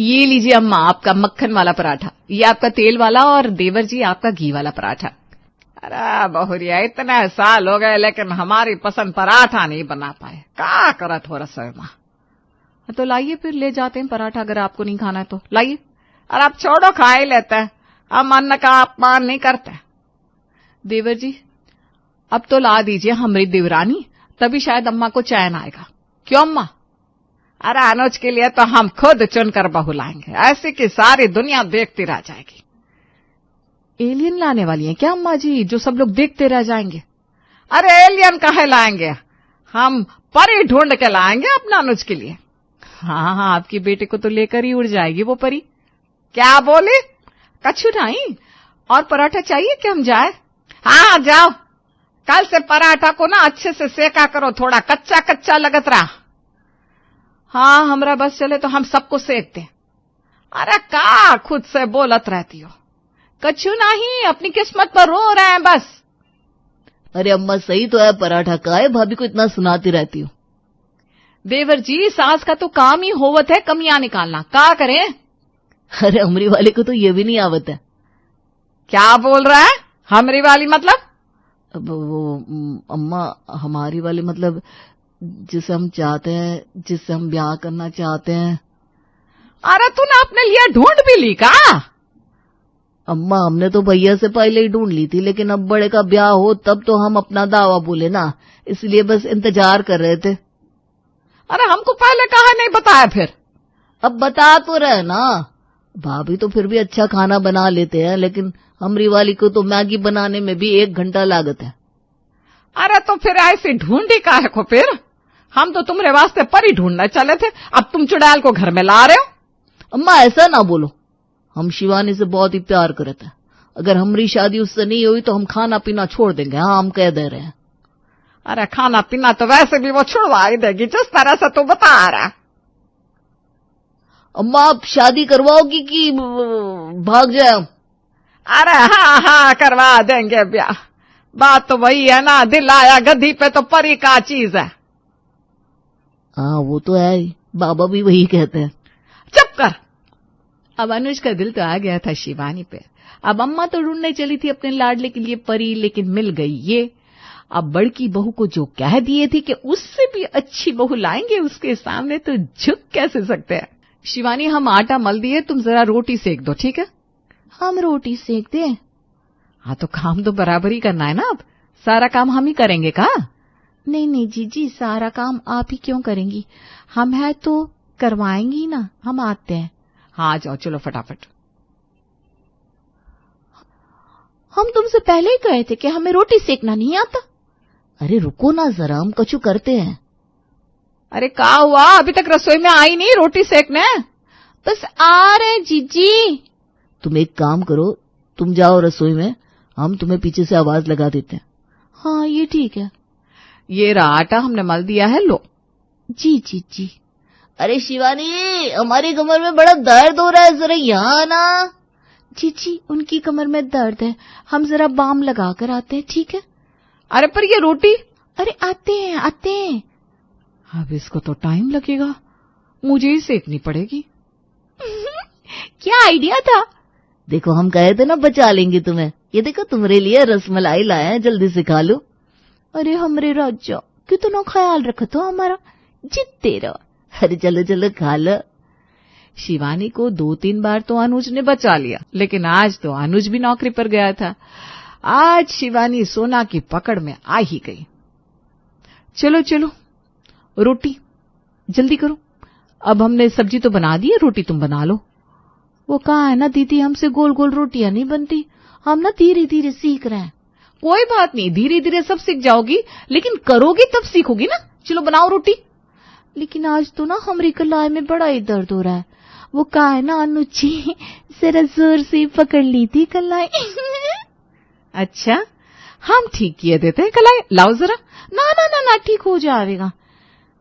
ये लीजिए अम्मा आपका मक्खन वाला पराठा, ये आपका तेल वाला और देवर जी आपका घी वाला पराठा। अरे बहुरिया, इतने साल हो गए लेकिन हमारी पसंद पराठा नहीं बना पाए, क्या करत हो रसोई माँ? तो लाइए फिर ले जाते हैं पराठा, अगर आपको नहीं खाना है तो लाइए। अरे आप छोड़ो, खा ही लेते हैं, हम अन्न का अपमान नहीं करते। देवर जी अब तो ला दीजिए हमारी देवरानी, तभी शायद अम्मा को चैन आएगा। क्यों अम्मा? अरे अनुज के लिए तो हम खुद चुनकर बहू लाएंगे, ऐसी कि सारी दुनिया देखती रह जाएगी। एलियन लाने वाली हैं क्या अम्मा जी, जो सब लोग देखते रह जाएंगे? अरे एलियन काहे लाएंगे, हम परी ढूंढ के लाएंगे अपना अनुज के लिए। हाँ हाँ, आपके बेटे को तो लेकर ही उड़ जाएगी वो परी। क्या बोली? कछु नहीं, और पराठा चाहिए कि हम जाए? हाँ जाओ, कल से पराठा को ना अच्छे से सेका करो, थोड़ा कच्चा कच्चा लगत रहा। हाँ हमरा बस चले तो हम सबको सेक दें। अरे का खुद से बोलत रहती हो? कछु नहीं, अपनी किस्मत पर रो रहे हैं बस। अरे अम्मा सही तो है, पराठा का है, भाभी को इतना सुनाती रहती हो। देवर जी सास का तो काम ही होवत है कमियां निकालना, का करें? अरे हमरी वाले को तो ये भी नहीं आवत है। क्या बोल रहा है? हमरी वाली मतलब? अब वो अम्मा हमारी वाली मतलब जिसे हम चाहते हैं, जिससे हम ब्याह करना चाहते हैं। अरे तूने अपने लिए ढूंढ भी ली का? अम्मा हमने तो भैया से पहले ही ढूंढ ली थी, लेकिन अब बड़े का ब्याह हो तब तो हम अपना दावा बोले ना, इसलिए बस इंतजार कर रहे थे। अरे हमको पहले कहा नहीं बताया फिर? अब बता तो रहे ना, भाभी तो फिर भी अच्छा खाना बना लेते हैं, लेकिन हमरी वाली को तो मैगी बनाने में भी 1 घंटा लागत है। अरे तो फिर ऐसी ढूंढी काहे को फिर? हम तो तुम्हारे वास्ते परी ढूंढने चले थे, अब तुम चुड़ैल को घर में ला रहे हो। अम्मा ऐसा ना बोलो, हम शिवानी से बहुत ही प्यार करते हैं, अगर हमारी शादी उससे नहीं हुई तो हम खाना पीना छोड़ देंगे। हाँ हम कह दे रहे हैं। अरे खाना पीना तो वैसे भी वो छुड़वा ही देगी, जिस तरह से तू बता रहा। अम्मा आप शादी करवाओगी कि भाग जाए? अरे हाँ हाँ करवा देंगे ब्याह, बात तो वही है ना, दिल आया गद्दी पे तो परी का चीज है। हाँ वो तो है ही, बाबा भी वही कहते हैं। चुप कर। अब अनुज का दिल तो आ गया था शिवानी पे। अब अम्मा तो ढूंढने चली थी अपने लाडले के लिए परी, लेकिन मिल गई ये। अब बड़की बहू को जो कह दिए थे कि उससे भी अच्छी बहू लाएंगे, उसके सामने तो झुक कैसे सकते हैं। शिवानी हम आटा मल दिए, तुम जरा रोटी सेक दो, ठीक है? हम रोटी सेक दें? हाँ तो काम तो बराबर ही करना है ना, अब सारा काम हम ही करेंगे का? नहीं नहीं जीजी, सारा काम आप ही क्यों करेंगी, हम है तो करवाएंगी ना, हम आते हैं। हाँ जाओ चलो फटाफट। हम तुमसे पहले ही कहे थे कि हमें रोटी सेकना नहीं आता। अरे रुको ना जरा, हम कछु करते हैं। अरे क्या हुआ, अभी तक रसोई में आई नहीं रोटी सेकने? बस आ रहे जीजी। तुम एक काम करो, तुम जाओ रसोई में, हम तुम्हें पीछे से आवाज लगा देते हैं। हाँ ये ठीक है। ये रहा आटा हमने मल दिया है, लो। जी जी जी। अरे शिवानी हमारी कमर में बड़ा दर्द हो रहा है, जरा यहाँ आना। जी जी उनकी कमर में दर्द है, हम जरा बाम लगा कर आते हैं, ठीक है? अरे पर ये रोटी? अरे आते हैं आते हैं। अब इसको तो टाइम लगेगा, मुझे ही सेकनी पड़ेगी। क्या आइडिया था? देखो हम कहे थे ना बचा लेंगे तुम्हें, ये देखो तुम्हारे लिए रसमलाई लाए हैं, जल्दी से खा लो। अरे हमरे राजा कितना ख्याल रखा तो हमारा, जीतते रहो। अरे चलो चलो खा लो। शिवानी को 2-3 बार तो अनुज ने बचा लिया, लेकिन आज तो अनुज भी नौकरी पर गया था। आज शिवानी सोना की पकड़ में आ ही गई। चलो चलो रोटी जल्दी करो, अब हमने सब्जी तो बना दी है, रोटी तुम बना लो। वो कहा है ना दीदी, हमसे गोल गोल रोटियां नहीं बनती, हम ना धीरे धीरे सीख रहे हैं। कोई बात नहीं, धीरे धीरे सब सीख जाओगी, लेकिन करोगी तब सीखोगी ना। चलो बनाओ रोटी। लेकिन आज तो ना हमारी कलाई में बड़ा ही दर्द हो रहा है, वो कहा है ना अनुची जरा जोर से पकड़ ली थी कलाई। अच्छा हम ठीक किए देते हैं कलाई, लाओ जरा। ना ना ना ना ठीक हो जाएगा,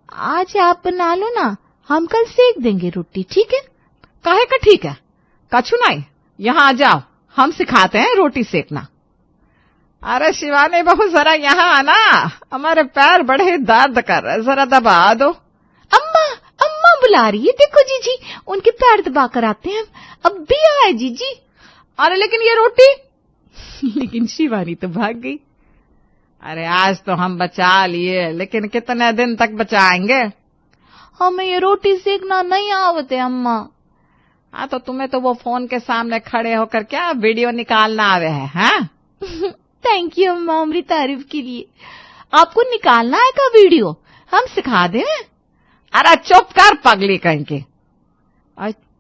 आज आप बना लो ना, हम कल सेक देंगे रोटी, ठीक है? काहे का ठीक है, कछु नहीं, यहाँ आ जाओ, हम सिखाते हैं रोटी सेकना। अरे शिवानी बहू जरा यहाँ आना, हमारे पैर बड़े दर्द कर रहे, जरा दबा दो। अम्मा अम्मा बुला रही है, देखो जीजी, उनके पैर दबा कर आते हैं, अब भी आए जीजी। अरे लेकिन ये रोटी। लेकिन शिवानी तो भाग गई। अरे आज तो हम बचा लिए, लेकिन कितने दिन तक बचाएंगे? हमें ये रोटी सेकना नहीं आवते अम्मा। हाँ तो तुम्हें तो वो फोन के सामने खड़े होकर क्या वीडियो निकालना आवे है, हाँ? थैंक यू अम्मा हमारी तारीफ के लिए। आपको निकालना है का वीडियो, हम सिखा दें? अरे चुप कर पगली कहीं के।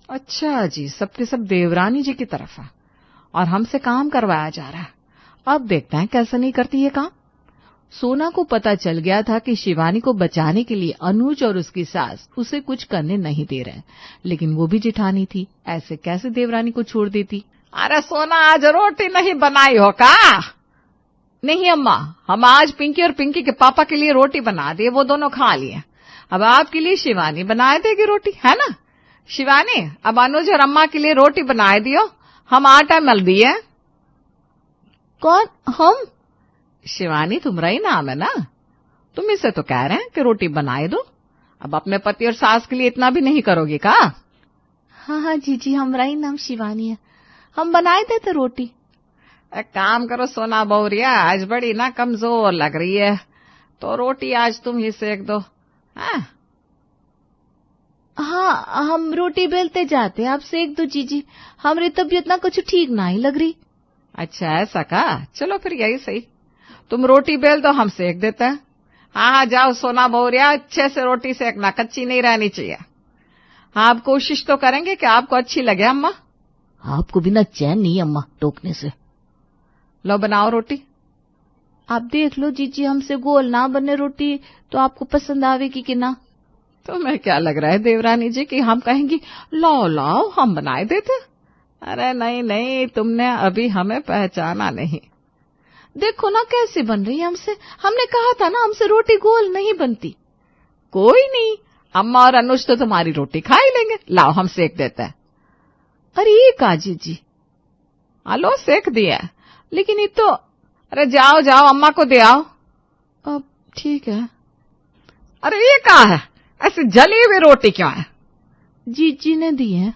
अच्छा जी, सबके सब देवरानी जी की तरफ है और हमसे काम करवाया जा रहा है। अब देखते हैं कैसे नहीं करती है काम। सोना को पता चल गया था कि शिवानी को बचाने के लिए अनुज और उसकी सास उसे कुछ करने नहीं दे रहे, लेकिन वो भी जिठानी थी, ऐसे कैसे देवरानी को छोड़ देती। अरे सोना आज रोटी नहीं बनाई हो का? नहीं अम्मा, हम आज पिंकी और पिंकी के पापा के लिए रोटी बना दिए, वो दोनों खा लिए। अब आपके लिए शिवानी बनाए देगी रोटी, है ना? शिवानी, अब अनुज और अम्मा के लिए रोटी बनाए दियो, हम आटा मल दिए। कौन? हम? शिवानी तुम्हारा ही नाम है ना, तुम इसे तो कह रहे हैं कि रोटी बनाए दो। अब अपने पति और सास के लिए इतना भी नहीं करोगी का? हाँ जीजी, हमारा ही नाम शिवानी है, हम बनाए देते रोटी। एक काम करो सोना बहुरिया, आज बड़ी ना कमजोर लग रही है, तो रोटी आज तुम ही सेक दो। हाँ हम रोटी बेलते जाते, आप सेक दो जीजी, हमारी तबीयत ना कुछ ठीक ना ही लग रही। अच्छा ऐसा का, चलो फिर यही सही, तुम रोटी बेल दो, हम सेक देते हैं। हाँ जाओ सोना बहुरिया, अच्छे से रोटी सेकना, कच्ची नहीं रहनी चाहिए। हाँ आप कोशिश तो करेंगे कि आपको अच्छी लगे अम्मा। आपको भी ना चैन नहीं अम्मा टोकने से। लो बनाओ रोटी। आप देख लो जीजी, हमसे गोल ना बने रोटी तो आपको पसंद आवेगी कि ना? तुम्हें क्या लग रहा है देवरानी जी कि हम कहेंगी लाओ लाओ हम बनाए देते? अरे नहीं नहीं, तुमने अभी हमें पहचाना नहीं। देखो ना कैसे बन रही है हमसे, हमने कहा था ना हमसे रोटी गोल नहीं बनती। कोई नहीं, अम्मा और अनुज तो तुम्हारी रोटी खा ही लेंगे, लाओ हम सेक देते हैं। अरे ये काजी जी, लो सेक दिया, लेकिन ये तो, अरे जाओ जाओ अम्मा को दे आओ। अब ठीक है। अरे ये क्या है, ऐसी जली हुई रोटी क्यों है? जीजी ने दी है।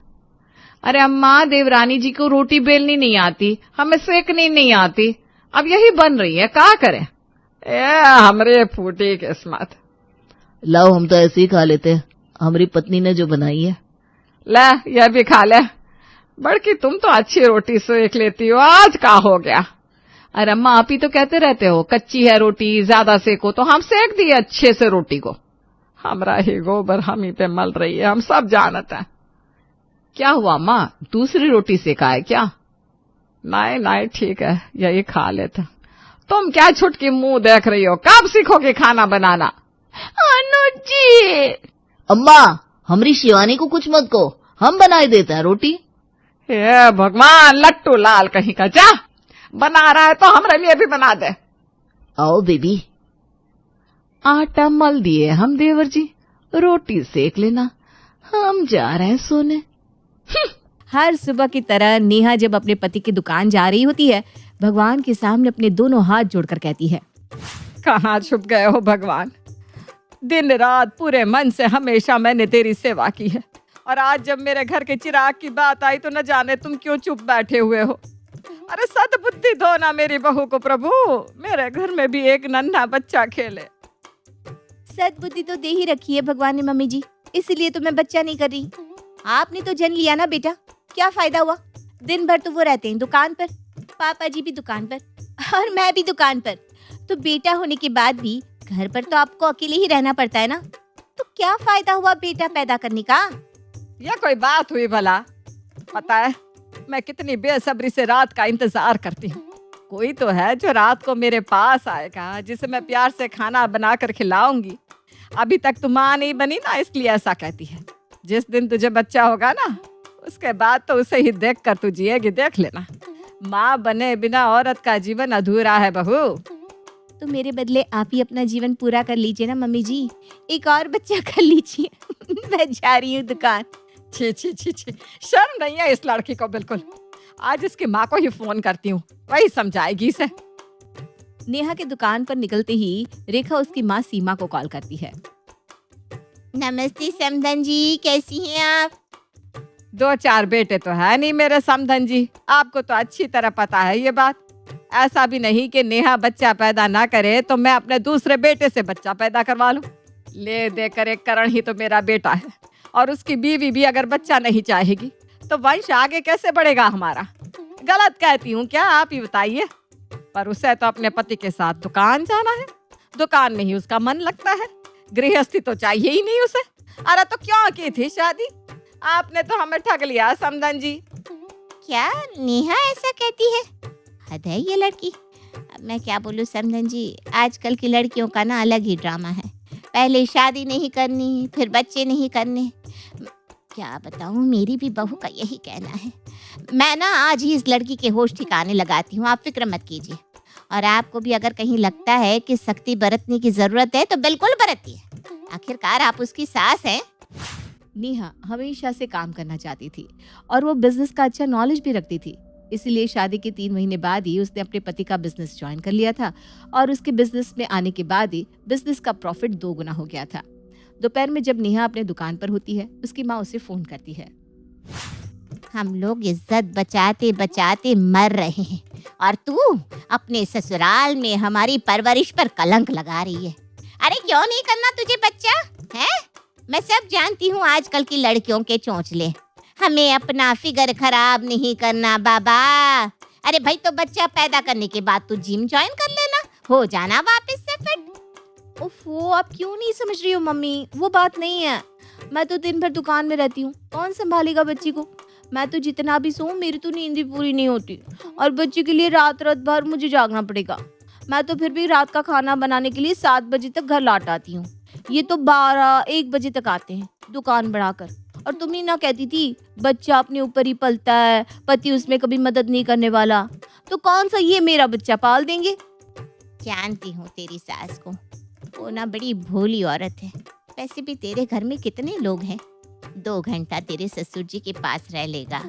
अरे अम्मा, देवरानी जी को रोटी बेलनी नहीं आती, हमें सेकनी नहीं आती, अब यही बन रही है, क्या करें? हमरे फूटी किस्मत। लाओ हम तो ऐसे ही खा लेते हैं, हमारी पत्नी ने जो बनाई है। ले यह भी खा ले। बड़की तुम तो अच्छी रोटी सेक लेती हो, आज का हो गया? अरे अम्मा, आप ही तो कहते रहते हो कच्ची है रोटी, ज्यादा सेको, तो हम सेक दिए अच्छे से रोटी को। हमरा ही गोबर हम ही पे मल रही है, हम सब जानते हैं। क्या हुआ अम्मा, दूसरी रोटी सेका है क्या? नहीं नहीं ठीक है, यही खा लेते। तुम क्या छुटकी मुंह देख रही हो, कब सीखोगे खाना बनाना? अनुज जी। अम्मा, हमारी शिवानी को कुछ मत कहो, हम बनाए देते हैं रोटी। हे भगवान, लट्टू लाल कहीं का, जा बना रहा है तो हमारे लिए भी बना दे। आओ बेबी। आटा मल दिए हम देवर जी, रोटी सेक लेना, हम जा रहे हैं सोने। हर सुबह की तरह नेहा जब अपने पति की दुकान जा रही होती है, भगवान के सामने अपने दोनों हाथ जोड़कर कहती है, कहाँ छुप गए हो भगवान? दिन रात पूरे मन से हमेशा मैंने तेरी सेवा की है, और आज जब मेरे घर के चिराग की बात आई तो न जाने तुम क्यों चुप बैठे हुए हो। अरे सद्बुद्धि दो ना मेरी बहू को प्रभु, मेरे घर में भी एक नन्हा बच्चा खेले। सद्बुद्धि तो दे ही रखी है भगवान ने मम्मी जी, इसलिए तो मैं बच्चा नहीं कर रही। आपने तो जन लिया ना बेटा, क्या फायदा हुआ? दिन भर तो वो रहते हैं दुकान पर, पापा जी भी दुकान पर और मैं भी दुकान पर, तो बेटा होने के बाद भी घर पर तो आपको अकेले ही रहना पड़ता है ना, तो क्या फायदा हुआ बेटा पैदा करने का? यह कोई बात हुई भला? पता है मैं कितनी बेसब्री से रात का इंतजार करती हूँ। कोई तो है जो रात को मेरे पास आएगा, जिसे मैं प्यार से खाना बनाकर खिलाऊंगी। अभी तक तो माँ नहीं बनी ना, इसलिए ऐसा कहती है। जिस दिन तुझे बच्चा होगा ना, उसके बाद तो उसे ही देख कर तू जिएगी, देख लेना। माँ बने बिना औरत का जीवन अधूरा है बहू। तो मेरे बदले आप ही अपना जीवन पूरा कर लीजिए ना मम्मी जी, एक और बच्चा कर लीजिए। मैं जा रही हूँ दुकान। छी छी छी छी, शर्म नहीं है इस लड़की को बिल्कुल। आज इसकी माँ को ही फोन करती हूँ, वही समझाएगी इसे। नेहा के दुकान पर निकलते ही रेखा उसकी माँ सीमा को कॉल करती है। नमस्ते समधन जी, कैसी हैं आप? 2-4 बेटे तो है नहीं मेरे समधन जी, आपको तो अच्छी तरह पता है ये बात। ऐसा भी नहीं कि नेहा बच्चा पैदा ना करे तो मैं अपने दूसरे बेटे से बच्चा पैदा करवा लूं। ले देकर एक करण ही तो मेरा बेटा है, और उसकी बीवी भी अगर बच्चा नहीं चाहेगी तो वंश आगे कैसे बढ़ेगा हमारा? गलत कहती हूँ क्या, आप ही बताइए। पर उसे तो अपने पति के साथ दुकान जाना है, दुकान में ही उसका मन लगता है, गृहस्थी तो चाहिए ही नहीं उसे। अरे तो क्यों की थी शादी? आपने तो हमें ठग लिया समधन जी। क्या नेहा ऐसा कहती है? हद है ये लड़की। अब मैं क्या बोलूं समधन जी, आजकल की लड़कियों का ना अलग ही ड्रामा है। पहले शादी नहीं करनी, फिर बच्चे नहीं करने। क्या बताऊं, मेरी भी बहू का यही कहना है। मैं ना आज ही इस लड़की के होश ठिकाने लगाती हूँ, आप फिक्र मत कीजिए। और आपको भी अगर कहीं लगता है कि सख्ती बरतने की जरूरत है तो बिल्कुल बरतिए, आखिरकार आप उसकी सास हैं। नेहा हमेशा से काम करना चाहती थी और वो बिजनेस का अच्छा नॉलेज भी रखती थी। इसीलिए शादी के 3 महीने बाद ही उसने अपने पति का बिजनेस ज्वाइन कर लिया था और उसके बिजनेस में आने के बाद ही बिजनेस का प्रॉफिट 2 गुना हो गया था। दोपहर में जब नेहा अपने दुकान पर होती है, उसकी माँ उसे फोन करती है। हम लोग इज्जत बचाते बचाते मर रहे हैं और तू अपने ससुराल में हमारी परवरिश पर कलंक लगा रही है। अरे क्यों नहीं करना तुझे बच्चा है? मैं सब जानती हूँ आजकल की लड़कियों के चोंचले। हमें अपना फिगर खराब नहीं करना बाबा। अरे भाई, तो बच्चा पैदा करने के बाद तू जिम ज्वाइन कर लेना, हो जाना वापस से फिट। ओफो, आप क्यों नहीं समझ रही हो मम्मी? वो बात नहीं है। मैं तो दिन भर दुकान में रहती हूँ, कौन संभालेगा बच्ची को? मैं तो जितना भी सोऊं, मेरी तो नींद भी पूरी नहीं होती और बच्चे के लिए रात रात भर मुझे जागना पड़ेगा। मैं तो फिर भी रात का खाना बनाने के लिए 7 बजे तक घर लौट आती हूँ। ये तो 12-1 बजे तक आते हैं दुकान बढ़ाकर। और तुम ही ना कहती थी बच्चा अपने ऊपर ही पलता है, पति उसमें कभी मदद नहीं करने वाला। तो कौन सा ये मेरा बच्चा पाल देंगे? जानती हूँ तेरी सास को, वो ना बड़ी भोली औरत है। वैसे भी तेरे घर में कितने लोग हैं? 2 घंटा तेरे ससुर जी के पास रह लेगा,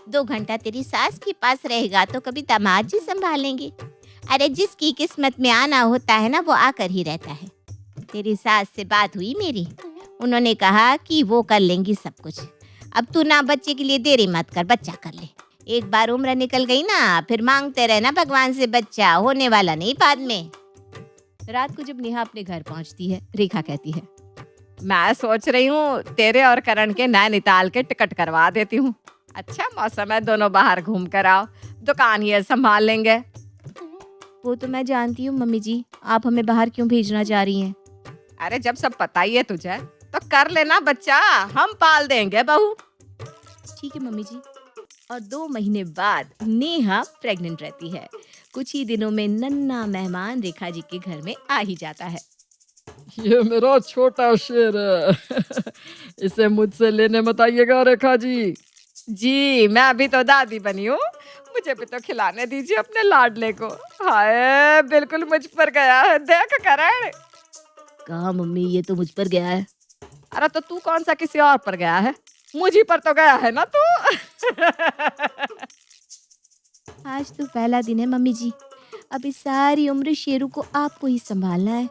2 घंटा तेरी सास के पास रहेगा, तो कभी दामाद जी संभालेंगे। अरे जिसकी किस्मत में आना होता है ना, वो आकर ही रहता है। तेरी सास से बात हुई मेरी, उन्होंने कहा कि वो कर लेंगी सब कुछ। अब तू ना बच्चे के लिए देरी मत कर, बच्चा कर ले। एक बार उम्र निकल गई ना, फिर मांगते रहना भगवान से बच्चा, होने वाला नहीं बाद में। रात को जब नेहा अपने घर पहुंचती है, रेखा कहती है, मैं सोच रही हूँ तेरे और करण के नैनीताल के टिकट करवा देती हूँ। अच्छा मौसम है, दोनों बाहर घूम कर आओ, दुकान ये संभाल लेंगे। वो तो मैं जानती हूँ मम्मी जी, आप हमें बाहर क्यों भेजना चाह रही हैं? अरे जब सब पता ही है तुझे तो कर लेना बच्चा, हम पाल देंगे बहू। ठीक है मम्मी जी। और 2 महीने बाद नेहा प्रेग्नेंट रहती है। कुछ ही दिनों में नन्हा मेहमान रेखा जी के घर में आ ही जाता है। ये मेरा छोटा शेर है। इसे मुझसे लेने मत आइएगा रेखा जी। जी मैं अभी तो दादी बनी हूँ, मुझे भी तो खिलाने दीजिए अपने लाडले को। हाय बिल्कुल मुझ पर गया है, देख करण। कहा मम्मी, ये तो मुझ पर गया है। अरे तो तू कौन सा किसी और पर गया है? मुझी पर तो गया है ना तू। आज तो पहला दिन है मम्मी जी, अभी सारी उम्र शेरू को आपको ही संभालना है।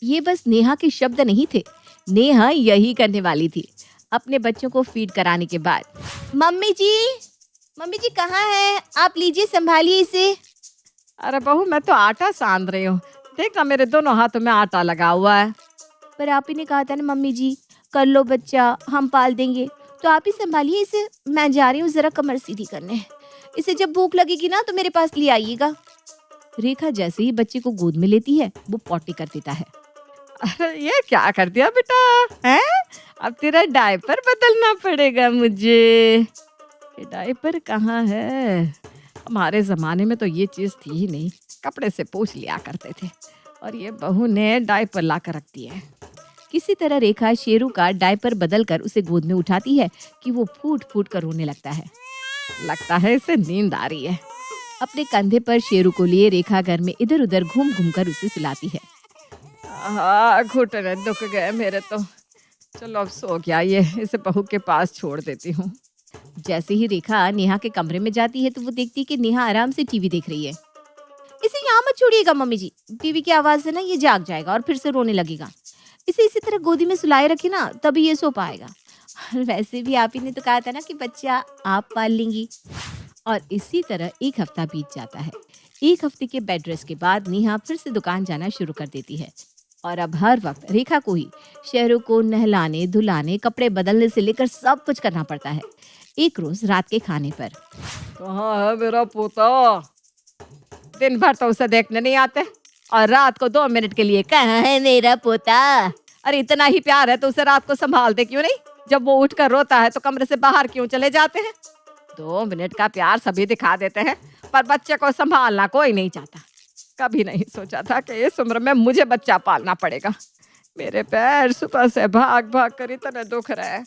ये बस नेहा के शब्द नहीं थे, नेहा यही करने वाली थी। अपने बच्चों को फीड कराने के बाद, मम्मी जी कहाँ है? आप लीजिए, संभालिए इसे। अरे बहू मैं तो आटा सान रही हूँ, देख ना मेरे दोनों हाथों में आटा लगा हुआ है। पर आप ही ने कहा था ना मम्मी जी, कर लो बच्चा, हम पाल देंगे, तो आप ही संभालिए इसे। मैं जा रही हूँ जरा कमर सीधी करने। इसे जब भूख लगेगी ना तो मेरे पास ले आइएगा। रेखा जैसे ही बच्चे को गोद में लेती है, वो पॉटी कर देता है। अरे ये क्या कर दिया बेटा है? अब तेरा डायपर बदलना पड़ेगा मुझे। ये डायपर कहाँ है? हमारे जमाने में तो ये चीज थी ही नहीं, कपड़े से पोंछ लिया करते थे, और ये बहू ने डायपर ला कर रख दिया है। किसी तरह रेखा शेरू का डायपर बदलकर उसे गोद में उठाती है कि वो फूट फूट कर रोने लगता है। लगता है इसे नींद आ रही है। अपने कंधे पर शेरू को लिए रेखा घर में इधर उधर घूम घूम कर उसे सुलाती है। घुटने दुख गए मेरे तो। चलो अब सो गया ये, इसे बहू के पास छोड़ देती हूँ। जैसे ही रेखा नेहा के कमरे में जाती है तो वो देखती है कि नेहा आराम से टीवी देख रही है। इसे यहाँ मत छोड़िएगा मम्मी जी, टीवी की आवाज से ना ये जाग जाएगा और फिर से रोने लगेगा। इसे इसी तरह गोदी में सुलाए रखे ना, तभी ये सो पाएगा। और वैसे भी आप ही ने तो कहा था ना कि बच्चा आप पाल लेंगी। और इसी तरह एक हफ्ता बीत जाता है। एक हफ्ते के बेड रेस्ट के बाद नेहा फिर से दुकान जाना शुरू कर देती है। और अब हर वक्त रेखा को ही शेरू को नहलाने, धुलाने, कपड़े बदलने से लेकर सब कुछ करना पड़ता है। एक रोज रात के खाने पर कहाँ है मेरा पोता? दिन भर तो उसे देखने नहीं आते और रात को 2 मिनट के लिए कहाँ है मेरा पोता? अरे इतना ही प्यार है तो उसे रात को संभालते क्यों नहीं? जब वो उठकर रोता है तो कमरे से बाहर क्यों चले जाते हैं? 2 मिनट का प्यार सभी दिखा देते हैं, पर बच्चे को संभालना कोई नहीं चाहता। कभी नहीं सोचा था कि इस उम्र में मुझे बच्चा पालना पड़ेगा। मेरे पैर सुबह से भाग भाग कर इतने दुख रहे हैं।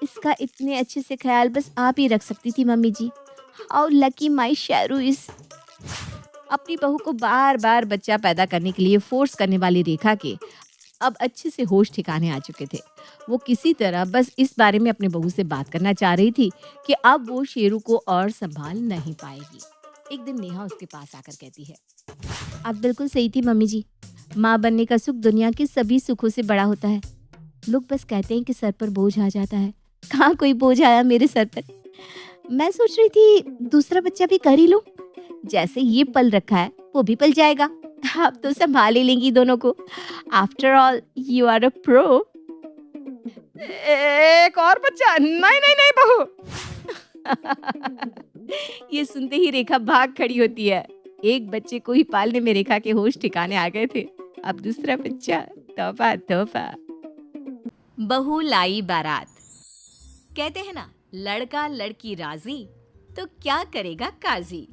इसका इतने अच्छे से ख्याल बस आप ही रख सकती थी mummy ji. How lucky my Sheru is. अपनी बहू को बार बार बच्चा पैदा करने के लिए फोर्स करने वाली रेखा के अब अच्छे से होश ठिकाने आ चुके थे। वो किसी तरह बस इस बारे में अपने बहू से बात करना चाह रही थी कि अब वो शेरू को और संभाल नहीं पाएगी। एक दिन नेहा उसके पास आकर कहती है, आप बिल्कुल सही थी मम्मी जी। माँ बनने का सुख दुनिया के सभी सुखों से बड़ा होता है। लोग बस कहते हैं कि सर पर बोझ आ जाता है। कहाँ कोई बोझ आया मेरे सर पर। मैं सोच रही थी दूसरा बच्चा भी कर ही लूं। जैसे ये पल रखा है वो भी पल जाएगा। आप तो संभाल ही लेंगी दोनों को। After all you are a pro. एक और बच्चा? नहीं नहीं नहीं बहू। ये सुनते ही रेखा भाग खड़ी होती है। एक बच्चे को ही पालने में रेखा के होश ठिकाने आ गए थे, अब दूसरा बच्चा। तौबा तौबा। बहू लाई बारात। कहते हैं ना, लड़का लड़की राजी तो क्या करेगा काजी।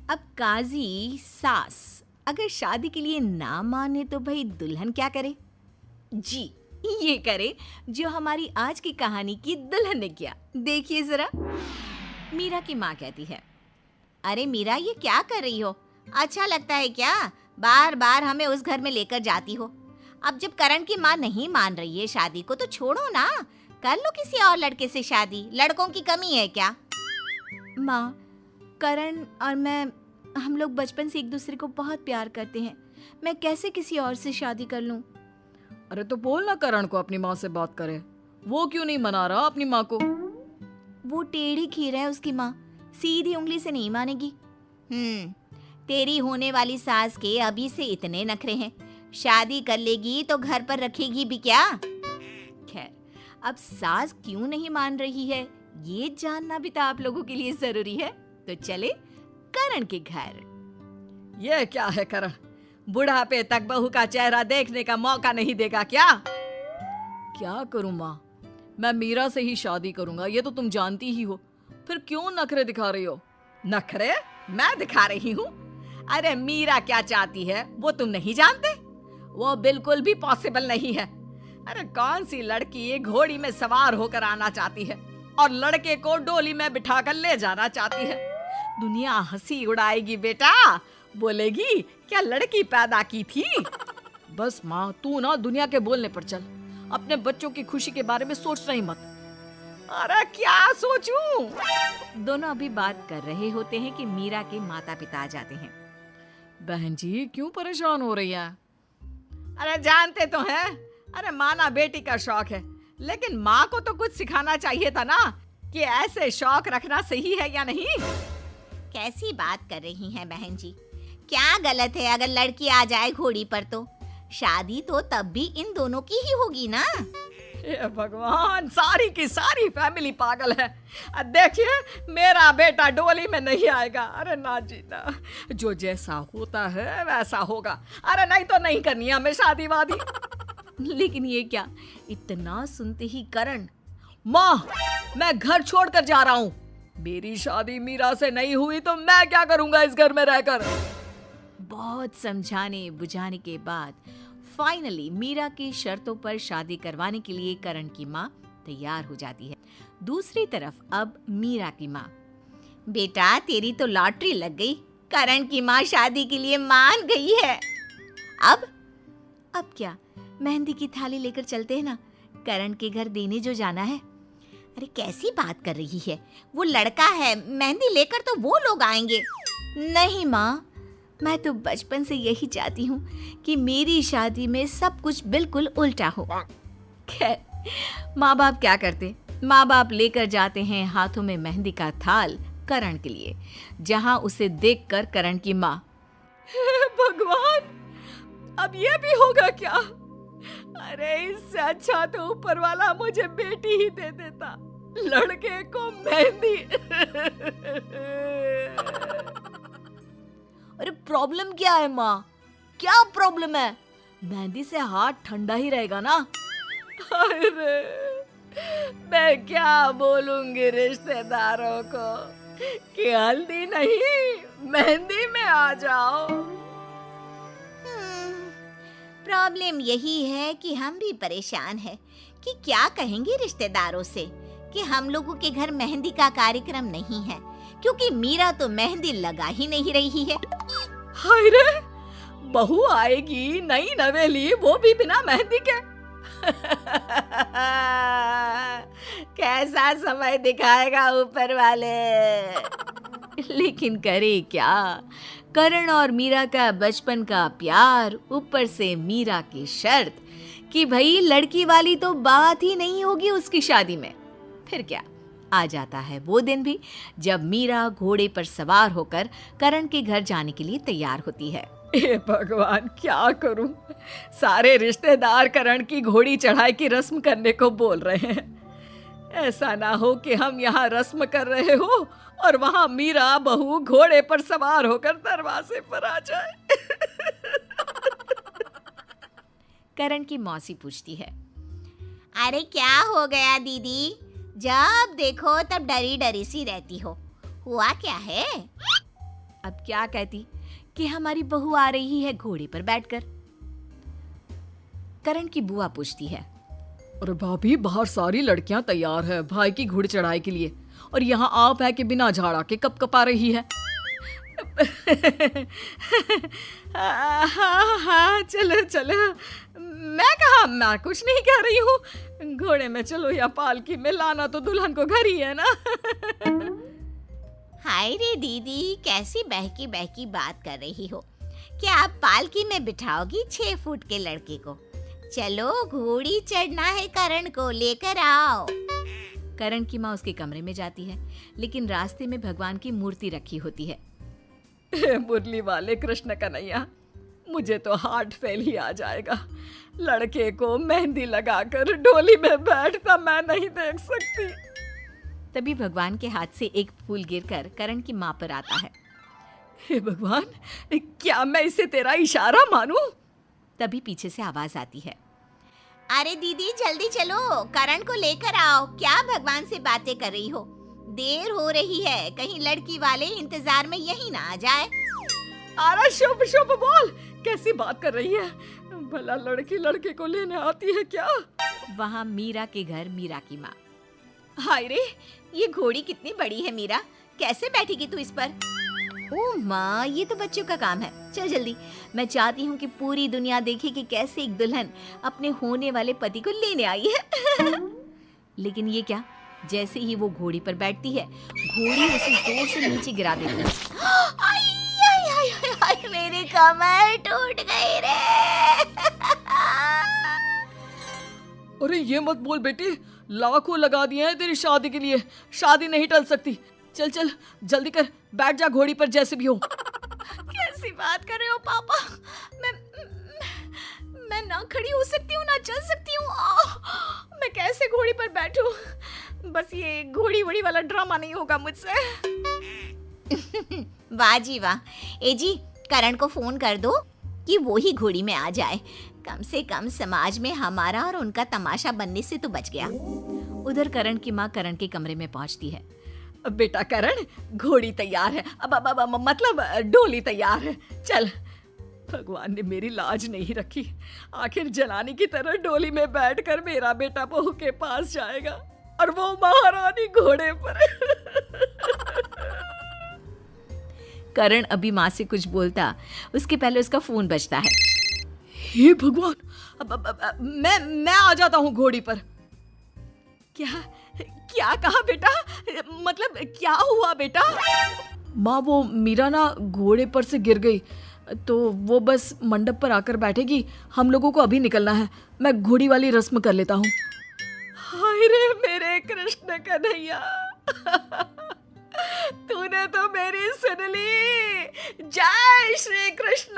अब काजी सास अगर शादी के लिए ना माने तो भाई दुल्हन क्या करे? जी ये करे जो हमारी आज की कहानी की दुल्हन ने किया। देखिए जरा। मीरा की माँ कहती है, अरे मीरा ये क्या कर रही हो? अच्छा लगता है क्या? बार बार हमें उस घर में लेकर जाती हो। अब जब करण की माँ नहीं मान रही है शादी को तो छोड़ो ना, कर लो किसी और लड़के से शादी। लड़कों की कमी है क्या? माँ, करण और मैं हम लोग बचपन से एक दूसरे को बहुत प्यार करते हैं। मैं कैसे किसी और से शादी कर लूं? अरे तो बोल ना करण को अपनी माँ से बात करे। वो क्यों नहीं मना रहा अपनी माँ को? वो टेढ़ी खीर है उसकी माँ, सीधी उंगली से नहीं मानेगी। तेरी होने वाली सास के अभी से इतने नखरे हैं। शादी कर लेगी तो घर पर रखेगी भी क्या? खैर, अब सास क्यों नहीं मान रही है ये जानना भी तो आप लोगों के लिए जरूरी है। तो चले करण के घर। ये क्या है करण? बुढ़ापे तक बहू का चेहरा देखने का मौका नहीं देगा क्या? क्या करूं माँ, मैं मीरा से ही शादी करूंगा, ये तो तुम जानती ही हो। फिर क्यों नखरे दिखा रही हो? नखरे मैं दिखा रही हूँ? अरे मीरा क्या चाहती है वो तुम नहीं जानते? वो बिल्कुल भी पॉसिबल नहीं है। अरे कौन सी लड़की घोड़ी में सवार होकर आना चाहती है और लड़के को डोली में बिठाकर ले जाना चाहती है? दुनिया हंसी उड़ाएगी बेटा, बोलेगी क्या लड़की पैदा की थी। बस माँ, तू ना दुनिया के बोलने पर चल, अपने बच्चों की खुशी के बारे में सोचना ही मत। अरे क्या सोचूं? दोनों अभी बात कर रहे होते हैं कि मीरा के माता पिता आ जाते हैं। बहन जी क्यों परेशान हो रही है? अरे जानते तो हैं, अरे माना बेटी का शौक है, लेकिन माँ को तो कुछ सिखाना चाहिए था ना कि ऐसे शौक रखना सही है या नहीं। कैसी बात कर रही हैं बहन जी? क्या गलत है अगर लड़की आ जाए घोड़ी पर? तो शादी तो तब भी इन दोनों की ही होगी ना। हे भगवान, सारी की सारी फैमिली पागल है। देखिए मेरा बेटा डोली में नहीं आएगा। अरे ना जी ना, जो जैसा होता है वैसा होगा। अरे नहीं तो नहीं करनी है हमें शादी वादी। लेकिन ये क्या? इतना सुनते ही करण, माँ मैं घर छोड़कर जा रहा हूँ। मेरी शादी मीरा से नहीं हुई तो मैं क्या करूंगा इस घर में रहकर। बहुत समझाने बुझाने के बाद फाइनली मीरा की शर्तों पर शादी करवाने के लिए करण की माँ तैयार हो जाती है। दूसरी तरफ अब मीरा की माँ, बेटा तेरी तो लॉटरी लग गई, करण की माँ शादी के लिए मान गई है। अब क्या? मेहंदी की थाली लेकर चलते हैं ना, करण के घर देने जो जाना है। अरे कैसी बात कर रही है? वो लड़का है, मेहंदी लेकर तो वो लोग आएंगे। नहीं माँ, मैं तो बचपन से यही चाहती हूँ कि मेरी शादी में सब कुछ बिल्कुल उल्टा हो। खैर, माँ बाप क्या करते, माँ बाप लेकर जाते हैं हाथों में मेहंदी का थाल करण के लिए, जहाँ उसे देखकर करण की माँ, भगवान, अब ये भी होगा क्या? अरे इससे अच्छा तो ऊपर वाला मुझे बेटी ही दे देता, लड़के को मेहंदी। अरे प्रॉब्लम क्या है माँ, क्या प्रॉब्लम है? मेहंदी से हाथ ठंडा ही रहेगा ना। अरे मैं क्या बोलूंगी रिश्तेदारों को कि हल्दी नहीं मेहंदी में आ जाओ। प्रॉब्लम यही है कि हम भी परेशान हैं कि क्या कहेंगे रिश्तेदारों से कि हम लोगों के घर मेहंदी का कार्यक्रम नहीं है, क्योंकि मीरा तो मेहंदी लगा ही नहीं रही है। हाय रे, बहू आएगी नई नवेली, वो भी बिना मेहंदी के। कैसा समय दिखाएगा ऊपर वाले। लेकिन करे क्या, करण और मीरा का बचपन का प्यार, ऊपर से मीरा की शर्त कि भाई लड़की वाली तो बात ही नहीं होगी उसकी शादी में। फिर क्या, आ जाता है वो दिन भी जब मीरा घोड़े पर सवार होकर करण के घर जाने के लिए तैयार होती है। हे भगवान, क्या करूं? सारे रिश्तेदार करण की घोड़ी चढ़ाई की रस्म करने को बोल रहे हैं। ऐसा ना हो कि हम यहाँ रस्म कर रहे हो और वहाँ मीरा बहू घोड़े पर सवार होकर दरवाजे पर आ जाए। करण की मौसी पूछती है, अरे क्या हो गया दीदी, जब देखो तब डरी डरी सी रहती हो, हुआ क्या है? अब क्या कहती कि हमारी बहू आ रही है घोड़े पर बैठकर। करण की बुआ पूछती है, अरे भाभी, बाहर सारी लड़कियां तैयार है भाई की घोड़ी चढ़ाई के लिए, और यहाँ आप है कि बिना झाड़ा के कपकपा रही है। हाँ, चलो चलो, मैं कुछ नहीं कह रही हूँ। घोड़े में चलो या पालकी में, लाना तो दुल्हन को घर ही है ना। हाय रे दीदी, कैसी बहकी बहकी बात कर रही हो। क्या आप पालकी में बिठाओगी 6 फुट के लड़के को? चलो, घोड़ी चढ़ना है करण को, लेकर आओ। करण की माँ उसके कमरे में जाती है, लेकिन रास्ते में भगवान की मूर्ति रखी होती है। मुरली वाले कृष्ण कन्हैया, मुझे तो हार्ट फेल ही आ जाएगा। लड़के को मेहंदी लगाकर डोली में बैठता मैं नहीं देख सकती। तभी भगवान के हाथ से एक फूल गिरकर करण की माँ पर आता है। हे भगवान, क्या मैं इसे तेरा इशारा मानूं? तभी पीछे से आवाज आती है, अरे दीदी जल्दी चलो, करण को लेकर आओ। क्या भगवान से बातें कर रही हो? देर हो रही है, कहीं लड़की वाले इंतजार में यहीं ना आ जाए। अरे शुभ शुभ बोल, कैसी बात कर रही है? भला लड़की लड़के को लेने आती है क्या? वहाँ मीरा के घर मीरा की माँ, हाय रे, ये घोड़ी कितनी बड़ी है मीरा, कैसे बैठेगी तू इस पर? ओह माँ, ये तो बच्चों का काम है, चल जल्दी। मैं चाहती हूँ कि पूरी दुनिया देखे कि कैसे एक दुल्हन अपने होने वाले पति को लेने आई है। लेकिन ये क्या, जैसे ही वो घोड़ी पर बैठती है, घोड़ी उसे जोर से नीचे गिरा देती है। आई, आई, आई, आई, आई, मेरी कमर टूट गई रे। अरे ये मत बोल बेटी, लाखों लगा दिए हैं तेरी शादी के लिए, शादी नहीं टल सकती। चल चल जल्दी कर, बैठ जा घोड़ी पर जैसे भी हो। कैसी बात कर रहे हो पापा? मैं ना खड़ी हो सकती हूँ, ना चल सकती हूँ। मैं कैसे घोड़ी पर बैठूं? बस ये घोड़ी वोड़ी वाला ड्रामा नहीं होगा मुझसे। वाह जी वाह। ए जी, करण को फोन कर दो कि वो ही घोड़ी में आ जाए। कम से कम समाज में हमारा और उनका तमाशा बनने से तो बच गया। उधर करण की माँ करण के कमरे में पहुंचती है। बेटा करण, घोड़ी तैयार है, अब मतलब डोली तैयार है, चल। भगवान ने मेरी लाज नहीं रखी, आखिर जलानी की तरह डोली में बैठकर मेरा बेटा बहू के पास जाएगा और वो महारानी घोड़े पर। करण अभी माँ से कुछ बोलता, उसके पहले उसका फोन बजता है। हे भगवान, अब मैं आ जाता हूँ घोड़ी पर। क्या कहा बेटा? मतलब क्या हुआ बेटा? माँ, वो मीरा ना घोड़े पर से गिर गई, तो वो बस मंडप पर आकर बैठेगी, हम लोगों को अभी निकलना है। मैं घोड़ी वाली रस्म कर लेता हूँ। हाय रे मेरे कृष्ण कन्हैया, तूने तो मेरी सुन ली। जय श्री कृष्ण।